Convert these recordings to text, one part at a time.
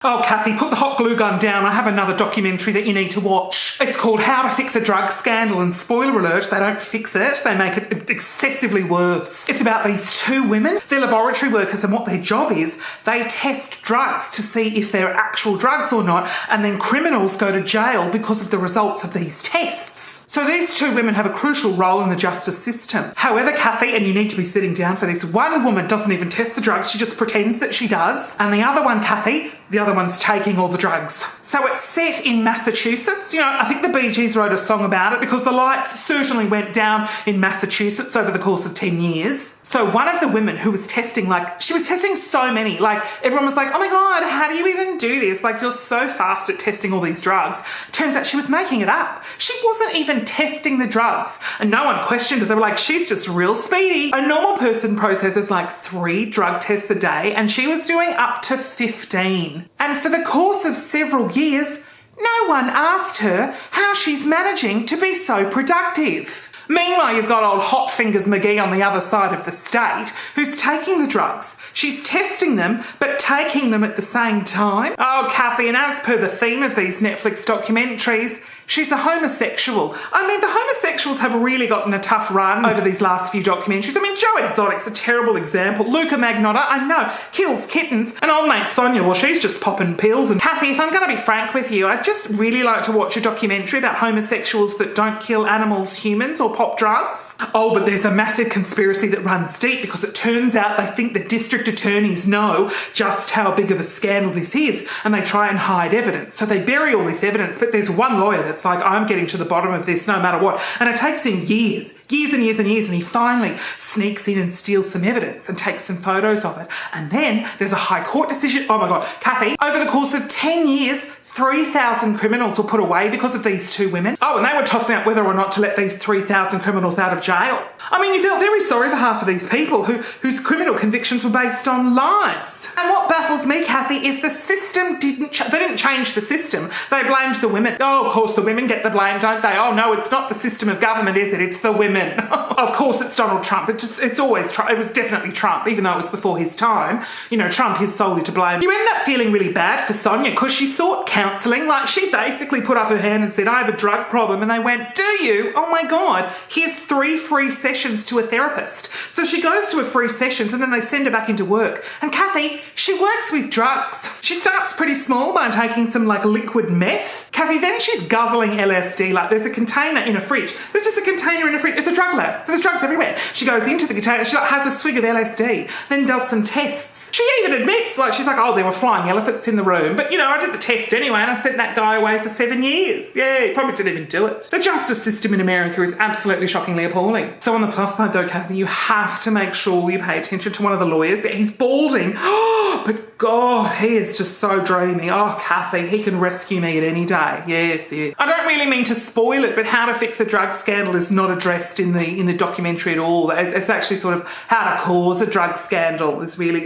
Oh, Kathy, put the hot glue gun down. I have another documentary that you need to watch. It's called How to Fix a Drug Scandal, and spoiler alert, they don't fix it, they make it excessively worse. It's about these two women. They're laboratory workers, and what their job is, they test drugs to see if they're actual drugs or not, and then criminals go to jail because of the results of these tests. So these two women have a crucial role in the justice system. However, Kathy, and you need to be sitting down for this, one woman doesn't even test the drugs, she just pretends that she does. And the other one, Kathy, the other one's taking all the drugs. So it's set in Massachusetts. You know, I think the Bee Gees wrote a song about it because the lights certainly went down in Massachusetts over the course of 10 years. So one of the women who was testing, she was testing so many, everyone was like, oh my God, how do you even do this? You're so fast at testing all these drugs. Turns out she was making it up. She wasn't even testing the drugs. And no one questioned her. They were like, she's just real speedy. A normal person processes 3 drug tests a day, and she was doing up to 15. And for the course of several years, no one asked her how she's managing to be so productive. Meanwhile, you've got old Hot Fingers McGee on the other side of the state who's taking the drugs. She's testing them, but taking them at the same time. Oh, Kathy, and as per the theme of these Netflix documentaries, she's a homosexual. I mean, the homosexuals have really gotten a tough run over these last few documentaries. I mean, Joe Exotic's a terrible example. Luca Magnotta, I know, kills kittens. And old mate Sonia, well, she's just popping pills. And Kathy, if I'm going to be frank with you, I'd just really like to watch a documentary about homosexuals that don't kill animals, humans, or pop drugs. Oh, but there's a massive conspiracy that runs deep because it turns out they think the district attorneys know just how big of a scandal this is, and they try and hide evidence. So they bury all this evidence, but there's one lawyer that's like, I'm getting to the bottom of this no matter what. And it takes him years and years and years, and he finally sneaks in and steals some evidence and takes some photos of it. And then there's a high court decision. Oh my God, Kathy, over the course of 10 years, 3,000 criminals were put away because of these two women. Oh, and they were tossing out whether or not to let these 3,000 criminals out of jail. I mean, you felt very sorry for half of these people whose criminal convictions were based on lies. And what baffles me, Kathy, is the system they didn't change the system. They blamed the women. Oh, of course, the women get the blame, don't they? Oh no, it's not the system of government, is it? It's the women. Of course, it's Donald Trump. It's always Trump. It was definitely Trump, even though it was before his time. You know, Trump is solely to blame. You end up feeling really bad for Sonia because she sought counselling. She basically put up her hand and said, I have a drug problem. And they went, do you? Oh my God, here's 3 free sessions to a therapist. So she goes to her free sessions and then they send her back into work. And Kathy, she works with drugs. She starts pretty small by taking some liquid meth. Kathy, then she's guzzling LSD. There's a container in a fridge. There's just a container in a fridge. It's a drug lab. So there's drugs everywhere. She goes into the container. She has a swig of LSD, then does some tests. She even admits, she's like, oh, there were flying elephants in the room. But, I did the test anyway and I sent that guy away for 7 years. Yeah, he probably didn't even do it. The justice system in America is absolutely shockingly appalling. So on the plus side though, Kathy, you have to make sure you pay attention to one of the lawyers. He's balding. Oh, but God, he is just so dreamy. Oh, Kathy, he can rescue me at any day. Yes, yes. I don't really mean to spoil it, but How to Fix a Drug Scandal is not addressed in the documentary at all. It's actually sort of How to Cause a Drug Scandal is really,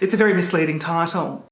it's a very misleading title.